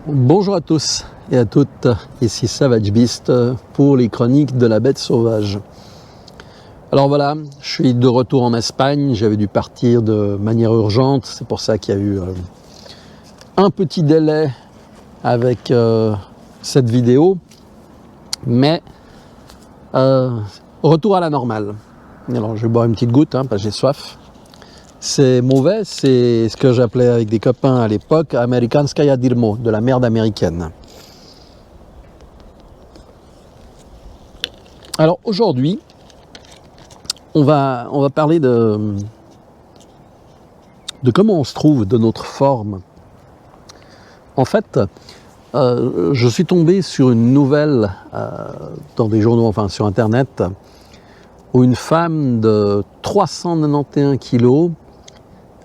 Bonjour à tous et à toutes, ici Savage Beast pour les chroniques de la bête sauvage. Alors voilà, je suis de retour en Espagne, j'avais dû partir de manière urgente, c'est pour ça qu'il y a eu un petit délai avec cette vidéo, mais retour à la normale. Alors je vais boire une petite goutte parce que j'ai soif. C'est mauvais, c'est ce que j'appelais avec des copains à l'époque Amerikanskaya Dirmo, de la merde américaine. Alors aujourd'hui, on va parler de comment on se trouve, de notre forme. En fait, je suis tombé sur une nouvelle dans des journaux, enfin sur internet, où une femme de 391 kilos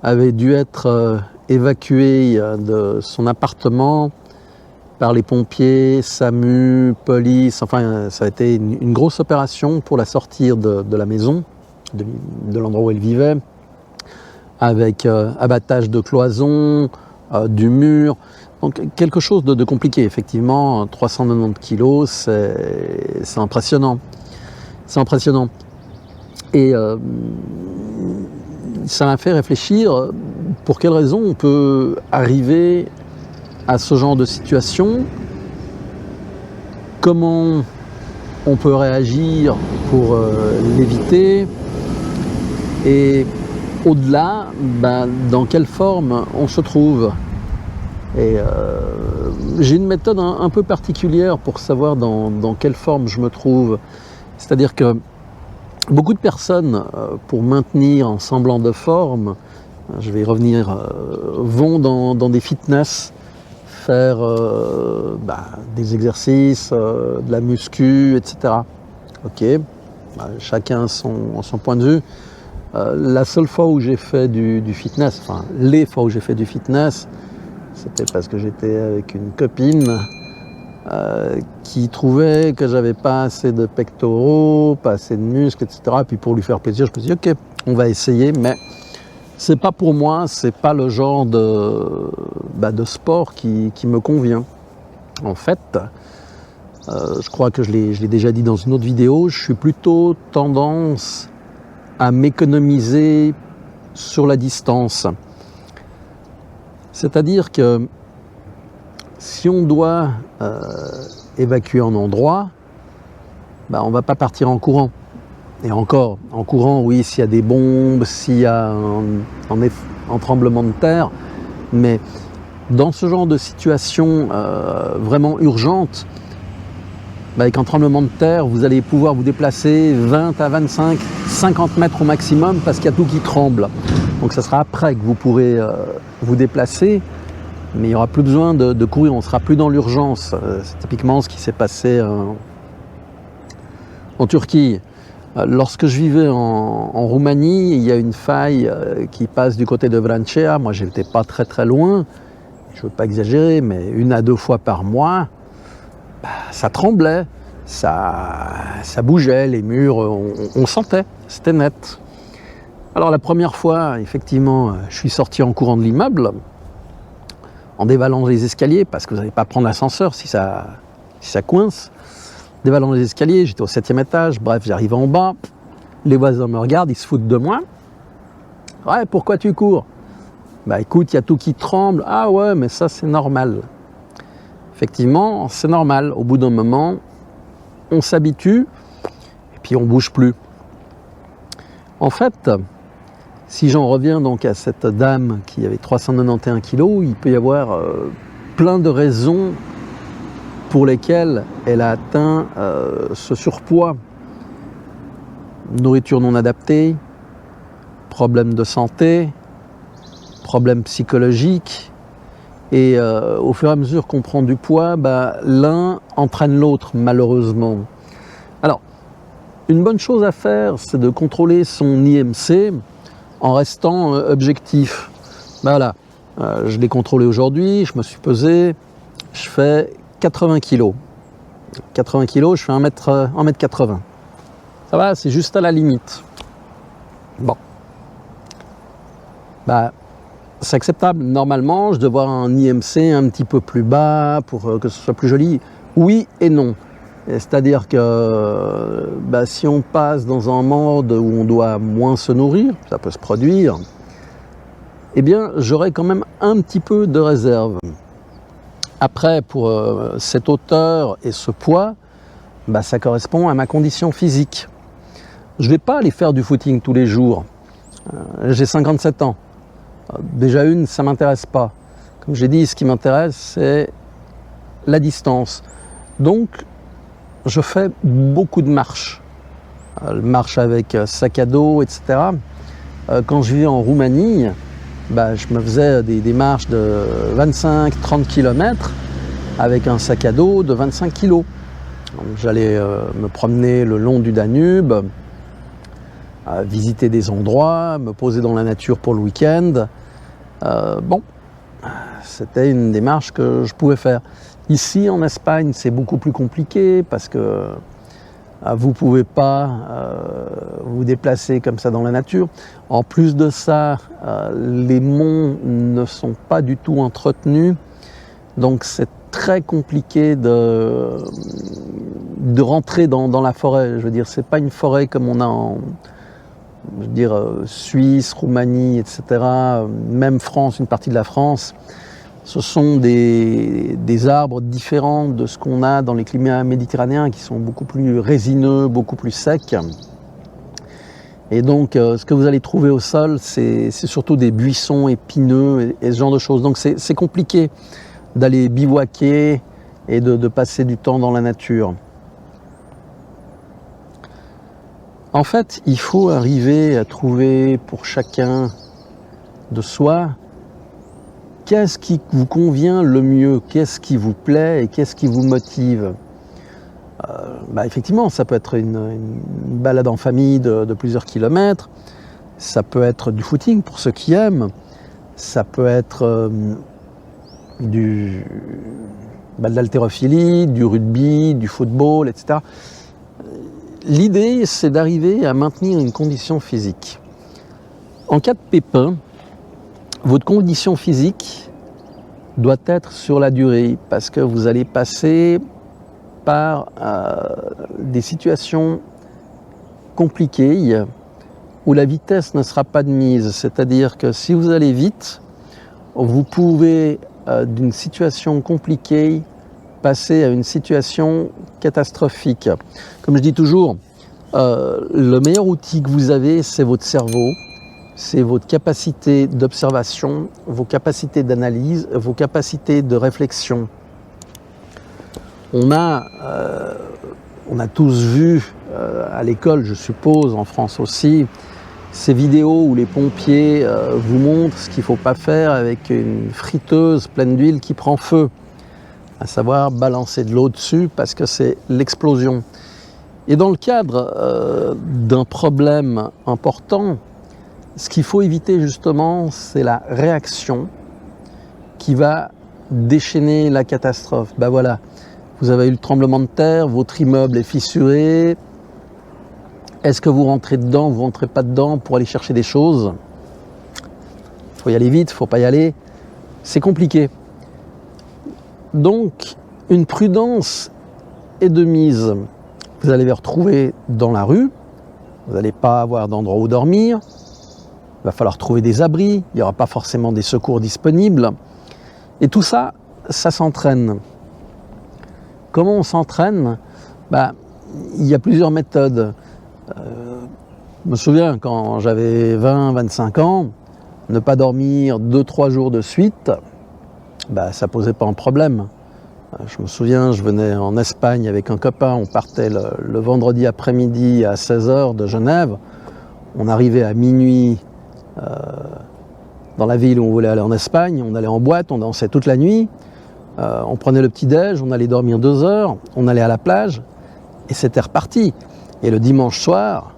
avait dû être évacuée de son appartement par les pompiers, SAMU, police, enfin ça a été une grosse opération pour la sortir de la maison, de l'endroit où elle vivait, avec abattage de cloisons, du mur, donc quelque chose de compliqué, effectivement. 390 kilos, c'est impressionnant, c'est impressionnant. Et ça m'a fait réfléchir pour quelles raisons on peut arriver à ce genre de situation, comment on peut réagir pour l'éviter, et au-delà, dans quelle forme on se trouve. Et j'ai une méthode un peu particulière pour savoir dans quelle forme je me trouve. C'est-à-dire que beaucoup de personnes, pour maintenir un semblant de forme, je vais y revenir, vont dans des fitness, faire des exercices, de la muscu, etc. Ok, chacun son point de vue. La seule fois où j'ai fait du fitness, enfin les fois où j'ai fait du fitness, c'était parce que j'étais avec une copine qui trouvait que j'avais pas assez de pectoraux, pas assez de muscles, etc. Puis pour lui faire plaisir, je me suis dit ok, on va essayer, mais c'est pas pour moi, c'est pas le genre de sport qui me convient. En fait, je crois que je l'ai déjà dit dans une autre vidéo, je suis plutôt tendance à m'économiser sur la distance. C'est-à-dire que si on doit évacuer un endroit, on ne va pas partir en courant. Et encore, en courant, oui, s'il y a des bombes, s'il y a un tremblement de terre, mais dans ce genre de situation vraiment urgente, avec un tremblement de terre, vous allez pouvoir vous déplacer 20 à 25, 50 mètres au maximum parce qu'il y a tout qui tremble. Donc ça sera après que vous pourrez vous déplacer, mais il n'y aura plus besoin de courir, on ne sera plus dans l'urgence. C'est typiquement ce qui s'est passé en Turquie. Lorsque je vivais en Roumanie, il y a une faille qui passe du côté de Vrancea. Moi, je n'étais pas très loin. Je ne veux pas exagérer, mais 1 à 2 fois par mois, ça tremblait, ça bougeait, les murs, on sentait, c'était net. Alors la première fois, effectivement, je suis sorti en courant de l'immeuble, en dévalant les escaliers, parce que vous n'allez pas prendre l'ascenseur si ça coince. Dévalant les escaliers, j'étais au 7e étage, bref, j'arrive en bas, les voisins me regardent, ils se foutent de moi. Ouais, pourquoi tu cours? Écoute, il y a tout qui tremble. Ah ouais, mais ça c'est normal. Effectivement, c'est normal. Au bout d'un moment, on s'habitue et puis on ne bouge plus. En fait, si j'en reviens donc à cette dame qui avait 391 kilos, il peut y avoir plein de raisons pour lesquelles elle a atteint ce surpoids. Nourriture non adaptée, problèmes de santé, problèmes psychologiques. Et au fur et à mesure qu'on prend du poids, l'un entraîne l'autre, malheureusement. Alors, une bonne chose à faire, c'est de contrôler son IMC en restant objectif. Voilà, je l'ai contrôlé aujourd'hui, je me suis pesé, je fais 80 kg. 80 kg, je fais 1m80. Ça va, c'est juste à la limite. Bon. c'est acceptable. Normalement, je devrais avoir un IMC un petit peu plus bas pour que ce soit plus joli. Oui et non. C'est-à-dire que si on passe dans un monde où on doit moins se nourrir, ça peut se produire, eh bien j'aurai quand même un petit peu de réserve. Après, pour cette hauteur et ce poids, ça correspond à ma condition physique. Je ne vais pas aller faire du footing tous les jours. J'ai 57 ans. Déjà ça ne m'intéresse pas. Comme j'ai dit, ce qui m'intéresse, c'est la distance. Donc, je fais beaucoup de marches. Marche avec sac à dos, etc. Quand je vivais en Roumanie, je me faisais des marches de 25-30 km avec un sac à dos de 25 kg. J'allais me promener le long du Danube, visiter des endroits, me poser dans la nature pour le week-end. C'était une démarche que je pouvais faire. Ici, en Espagne, c'est beaucoup plus compliqué parce que vous ne pouvez pas vous déplacer comme ça dans la nature. En plus de ça, les monts ne sont pas du tout entretenus. Donc, c'est très compliqué de rentrer dans la forêt. Je veux dire, c'est pas une forêt comme on a en Suisse, Roumanie, etc. Même France, une partie de la France. Ce sont des arbres différents de ce qu'on a dans les climats méditerranéens qui sont beaucoup plus résineux, beaucoup plus secs. Et donc, ce que vous allez trouver au sol, c'est surtout des buissons épineux et ce genre de choses. Donc, c'est compliqué d'aller bivouaquer et de passer du temps dans la nature. En fait, il faut arriver à trouver pour chacun de soi qu'est-ce qui vous convient le mieux, qu'est-ce qui vous plaît et qu'est-ce qui vous motive. Effectivement, ça peut être une balade en famille de plusieurs kilomètres, ça peut être du footing pour ceux qui aiment, ça peut être de l'haltérophilie, du rugby, du football, etc. L'idée, c'est d'arriver à maintenir une condition physique. En cas de pépin, votre condition physique doit être sur la durée parce que vous allez passer par des situations compliquées où la vitesse ne sera pas de mise. C'est-à-dire que si vous allez vite, vous pouvez d'une situation compliquée passer à une situation catastrophique. Comme je dis toujours, le meilleur outil que vous avez, c'est votre cerveau. C'est votre capacité d'observation, vos capacités d'analyse, vos capacités de réflexion. On a tous vu à l'école, je suppose, en France aussi, ces vidéos où les pompiers vous montrent ce qu'il ne faut pas faire avec une friteuse pleine d'huile qui prend feu, à savoir balancer de l'eau dessus parce que c'est l'explosion. Et dans le cadre d'un problème important, ce qu'il faut éviter justement, c'est la réaction qui va déchaîner la catastrophe. Voilà, vous avez eu le tremblement de terre, votre immeuble est fissuré. Est-ce que vous rentrez dedans, vous rentrez pas dedans pour aller chercher des choses? Il faut y aller vite, il ne faut pas y aller. C'est compliqué. Donc, une prudence est de mise. Vous allez vous retrouver dans la rue, vous n'allez pas avoir d'endroit où dormir. Il va falloir trouver des abris, il n'y aura pas forcément des secours disponibles. Et tout ça, ça s'entraîne. Comment on s'entraîne? Il y a plusieurs méthodes. Je me souviens quand j'avais 20-25 ans, ne pas dormir 2-3 jours de suite, ça ne posait pas un problème. Je me souviens, je venais en Espagne avec un copain, on partait le vendredi après-midi à 16h de Genève. On arrivait à minuit dans la ville où on voulait aller en Espagne, on allait en boîte, on dansait toute la nuit, on prenait le petit-déj, on allait dormir 2 heures, on allait à la plage et c'était reparti. Et le dimanche soir,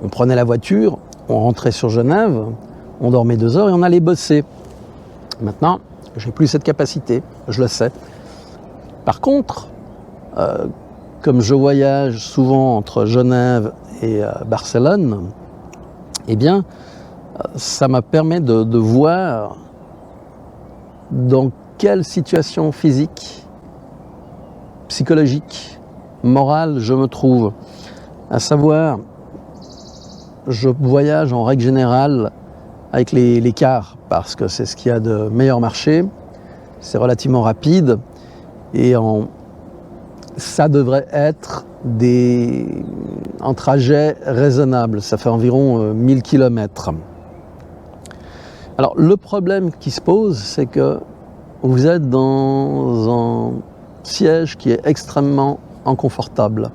on prenait la voiture, on rentrait sur Genève, on dormait 2 heures et on allait bosser. Maintenant, j'ai plus cette capacité, je le sais. Par contre, comme je voyage souvent entre Genève et Barcelone, ça me permet de voir dans quelle situation physique, psychologique, morale je me trouve. À savoir, je voyage en règle générale avec les cars parce que c'est ce qu'il y a de meilleur marché, c'est relativement rapide et ça devrait être un trajet raisonnable, ça fait environ 1000 km. Alors le problème qui se pose, c'est que vous êtes dans un siège qui est extrêmement inconfortable.